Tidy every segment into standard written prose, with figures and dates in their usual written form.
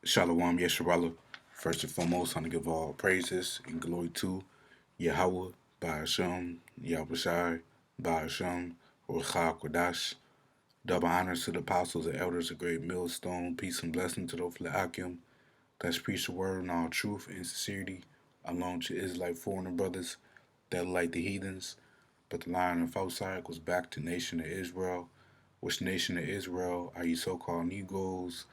Shalom Yesharala. First and foremost, I want to give all praises and glory to Yahweh, Ba'ashem, Yahushai, Ba'ashem, Ruach Kodash. Double honors to the apostles and elders of Great Millstone. Peace and blessing to those Akim that's preach the word in all truth and sincerity, along to Israelite foreigner brothers that like the heathens. But the line of outside goes back to nation of Israel, which nation of Israel are you so-called Negroes,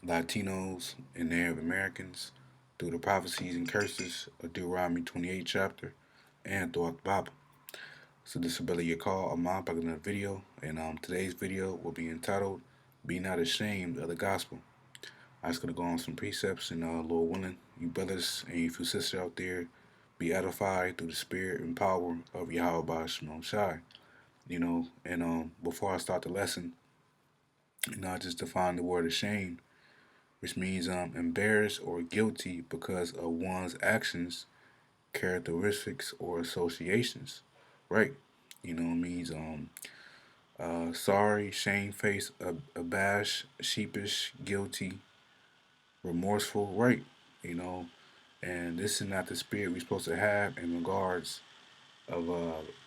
Latinos, and Native Americans through the prophecies and curses of Deuteronomy 28 chapter and throughout the Bible. So this is Billy Yakal. I'm back in another video, and today's video will be entitled "Be Not Ashamed of the Gospel." I'm just gonna go on some precepts, and Lord willing, you brothers and you sisters out there be edified through the spirit and power of Yahweh Ba'Shem Shai. And before I start the lesson, I just define the word ashamed, which means embarrassed or guilty because of one's actions, characteristics, or associations. Right? It means sorry, shamefaced, abashed, sheepish, guilty, remorseful. Right? You know, and this is not the spirit we're supposed to have in regards of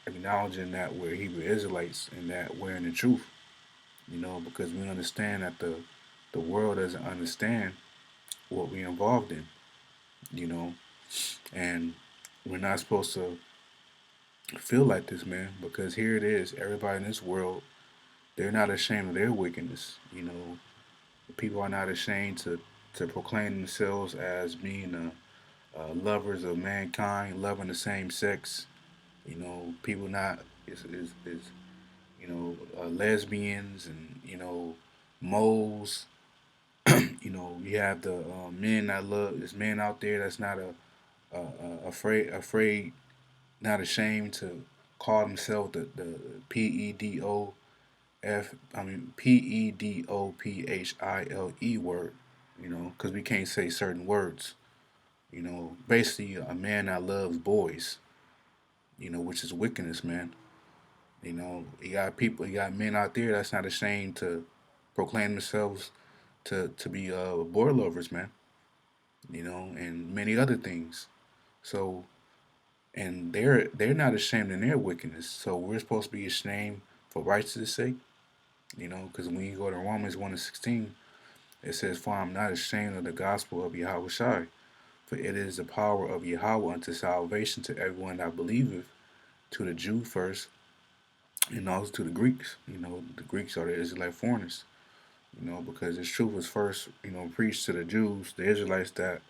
acknowledging that we're Hebrew Israelites and that we're in the truth. Because we understand that the world doesn't understand what we're involved in. You know, and we're not supposed to feel like this, man, because here it is. Everybody in this world, they're not ashamed of their wickedness. People are not ashamed to proclaim themselves as being lovers of mankind, loving the same sex. People not is lesbians and moles. You have the men that love. There's men out there that's not afraid, not ashamed to call themselves the PEDOPHILE word, because we can't say certain words. Basically a man that loves boys, which is wickedness, man. You got men out there that's not ashamed to proclaim themselves to be boy lovers, man. And many other things. So, and they're not ashamed in their wickedness. So we're supposed to be ashamed for righteousness' sake, because when you go to Romans 1:16, it says, "For I'm not ashamed of the gospel of Yahweh Shai, for it is the power of Yahweh unto salvation to everyone that believeth, to the Jew first, and also to the Greeks." The Greeks are the Israelite foreigners. Because this truth was first, preached to the Jews, the Israelites that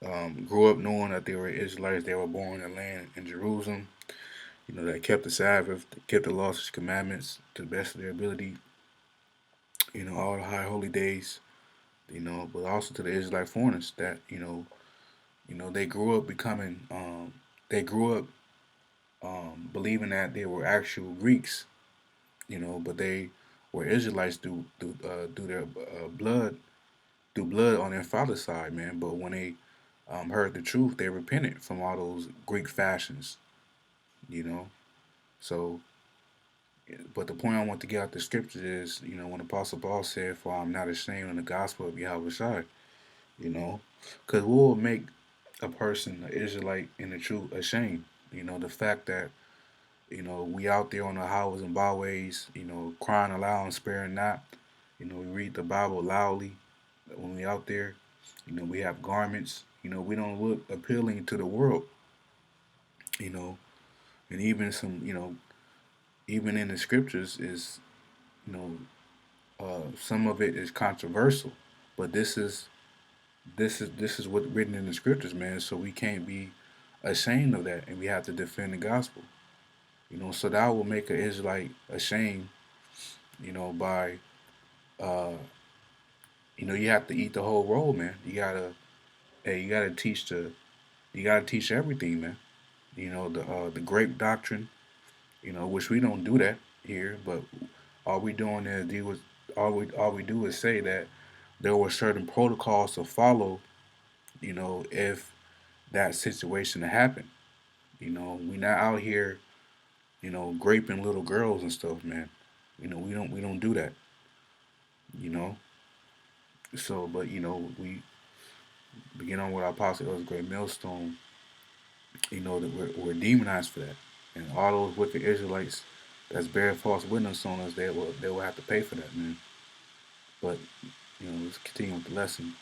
grew up knowing that they were Israelites. They were born in the land in Jerusalem. That kept the Sabbath, that kept the laws and commandments to the best of their ability. All the high holy days. But also to the Israelite foreigners that they grew up becoming. They grew up believing that they were actual Greeks. But they were Israelites through their blood on their father's side, man. But when they heard the truth, they repented from all those Greek fashions. You know, so but the point I want to get out the scriptures is, when Apostle Paul said, "For I'm not ashamed of the gospel of Yahweh Shai," because what will make a person, an Israelite in the truth, ashamed? The fact that we out there on the highways and byways, crying aloud and sparing not. We read the Bible loudly when we out there. We have garments. We don't look appealing to the world. You know, and even some, even in the scriptures is, you know, some of it is controversial, but this is what's written in the scriptures, man. So we can't be ashamed of that, and we have to defend the gospel. So that will make an Israelite ashamed. By uh, you have to eat the whole roll, man. Hey, you gotta teach everything, man. The grape doctrine, which we don't do that here, but all we doing is do was all we do is say that there were certain protocols to follow, if that situation happened. We not out here, graping little girls and stuff, man. We don't do that, you know. So, but we begin on with our apostle, it was a great millstone. That we're demonized for that, and all those wicked Israelites that's bearing false witness on us, they will have to pay for that, man. But let's continue with the lesson.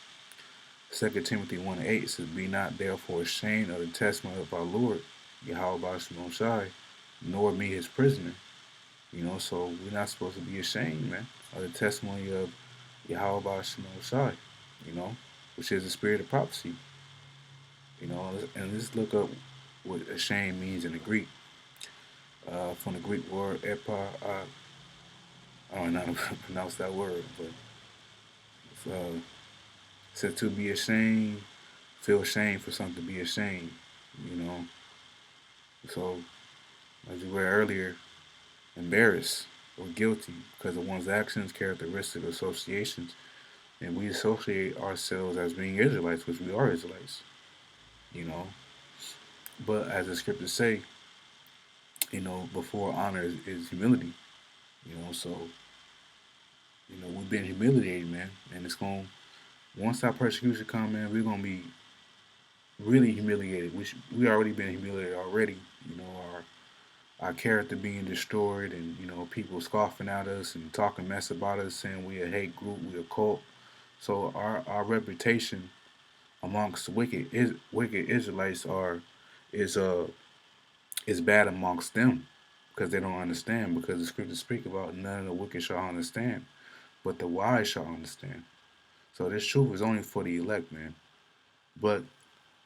2 Timothy 1:8 says, "Be not therefore ashamed of the testimony of our Lord, Yahweh Bashim Shai, nor me his prisoner." So we're not supposed to be ashamed, man, of the testimony of Yahweh Bashim Shai, you know, which is the spirit of prophecy. And let's look up what ashamed means in the Greek. From the Greek word epa, I don't know how to pronounce that word, but it said to be ashamed, feel shame for something to be ashamed, you know. So, as you read earlier, embarrassed or guilty because of one's actions, characteristic, associations, and we associate ourselves as being Israelites, which we are Israelites, you know. But as the scriptures say, before honor is humility, So, we've been humiliated, man, and it's going once that persecution come, man, we're gonna be really humiliated. We already been humiliated already. Our character being destroyed, and people scoffing at us and talking mess about us, saying we a hate group, we a cult. So our reputation amongst wicked Israelites is is bad amongst them because they don't understand. Because the scriptures speak about none of the wicked shall understand, but the wise shall understand. So this truth is only for the elect, man. But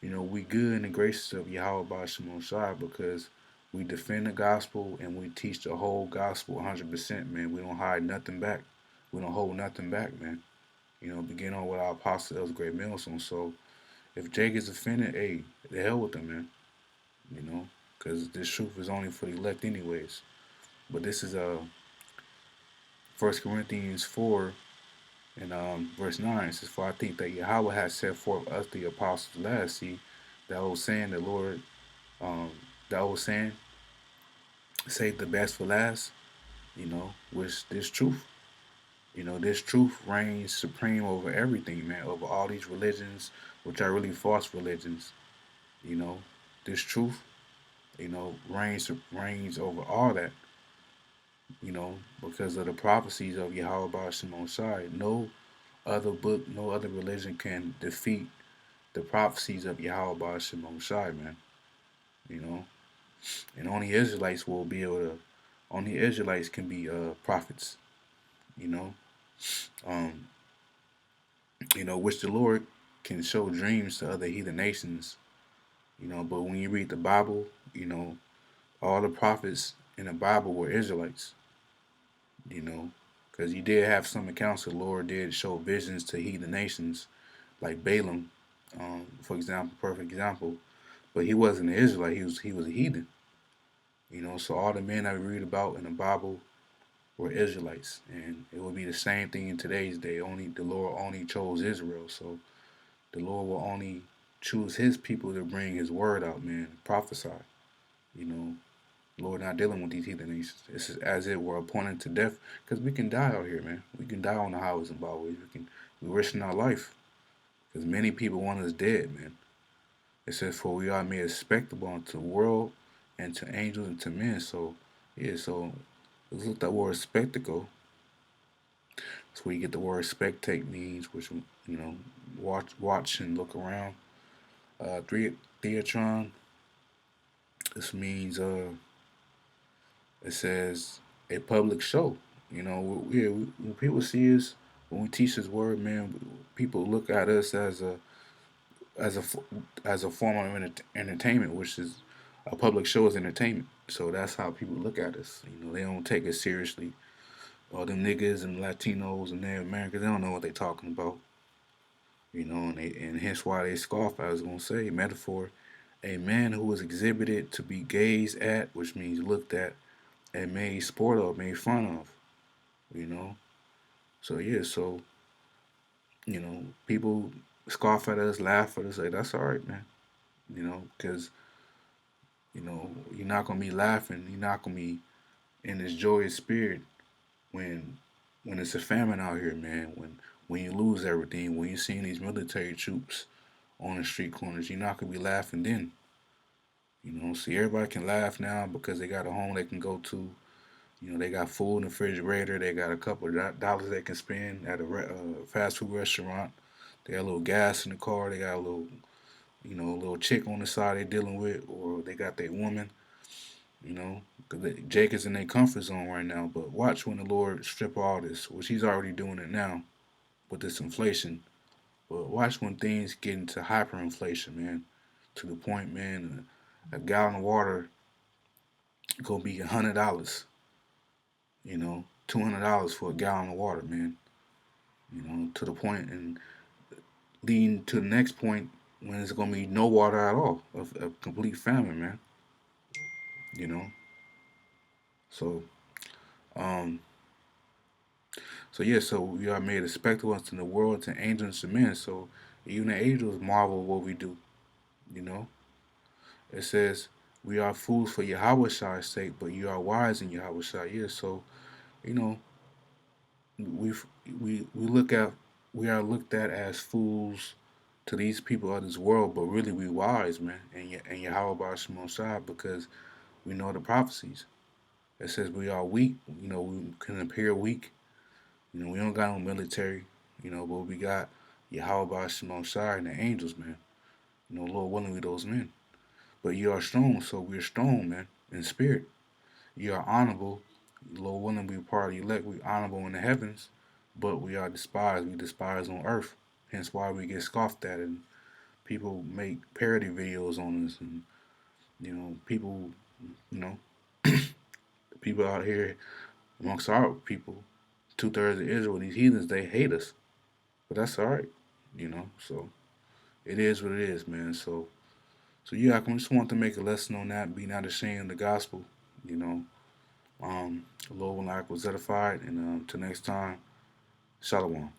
we good in the graces of Yahweh Bashim Shai because we defend the gospel and we teach the whole gospel 100%, man. We don't hide nothing back. We don't hold nothing back, man. Begin on with our apostle, that was great millstone. So if Jake is offended, hey, the hell with him, man. Because this truth is only for the elect, anyways. But this is 1 Corinthians 4 and verse 9. It says, "For I think that Yahweh has set forth us the apostles last." See, that old saying, the Lord, um, that old saying, save the best for last, which this truth, this truth reigns supreme over everything, man, over all these religions, which are really false religions. You know, this truth, reigns over all that, because of the prophecies of Yahweh Shimon Shai. No other book, no other religion can defeat the prophecies of Yahweh Shimon Shai, man. You know, and only Israelites can be prophets. You know, um, which the Lord can show dreams to other heathen nations. But when you read the Bible, all the prophets in the Bible were Israelites. You know, because you did have some accounts the Lord did show visions to heathen nations, like Balaam, for example, perfect example. But he wasn't an Israelite; he was a heathen. So all the men I read about in the Bible were Israelites, and it would be the same thing in today's day. Only the Lord only chose Israel, so the Lord will only choose His people to bring His word out, man, prophesy. You know, Lord not dealing with these heathen nations. This is as it were appointed to death, because we can die out here, man. We can die on the highways and byways. We're risking our life, because many people want us dead, man. It says, "For we are made spectacle unto the world, and to angels, and to men." So, yeah. So let's look at that word spectacle. That's where you get the word spectate means, which watch and look around. Theatron. This means it says a public show. When people see us, when we teach His word, man, people look at us as a as a form of entertainment, which is a public show is entertainment. So that's how people look at us. They don't take us seriously. All them niggas and Latinos and Native Americans, they don't know what they talking about. And hence why they scoff. I was gonna say metaphor. A man who is exhibited to be gazed at, which means looked at, and made sport of, made fun of. You know. So yeah, so people scoff at us, laugh at us, say that's all right, man. Because you're not gonna be laughing, you're not gonna be in this joyous spirit when when it's a famine out here, man. when you lose everything, when you're seeing these military troops on the street corners, you're not gonna be laughing then. See, everybody can laugh now because they got a home they can go to. They got food in the refrigerator. They got a couple of dollars they can spend at a fast food restaurant. They got a little gas in the car. They got a little chick on the side they're dealing with, or they got their woman. Because Jake is in their comfort zone right now. But watch when the Lord strip all this, which He's already doing it now with this inflation. But watch when things get into hyperinflation, man, to the point, man, a gallon of water gonna be $100. $200 for a gallon of water, man. To the point and leading to the next point when it's gonna be no water at all, a complete famine, man. You know. So, um, so we are made a spectacle unto the world, to angels to men. So even the angels marvel at what we do. You know. It says we are fools for Yahweh's sake, but you are wise in Yahweh's Shai. Yeah. So you know we we look at we are looked at as fools to these people of this world, but really we wise, man, and Yahweh Baruch Shemon Shai, because we know the prophecies. It says we are weak. We can appear weak. We don't got no military. But we got Yahweh Baruch Shemon Shai and the angels, man. Lord willing, we those men. But you are strong, so we're strong, man, in spirit. You are honorable. Lord willing, we part of the elect. We honorable in the heavens, but we are despised. We despise on earth. Hence why we get scoffed at, and people make parody videos on us, and people, you know, people out here amongst our people, 2/3 of Israel, these heathens, they hate us, but that's all right, So it is what it is, man. So yeah, I just want to make a lesson on that. Be not ashamed of the gospel, you know. Lord will not was edified, and till next time, Shalom.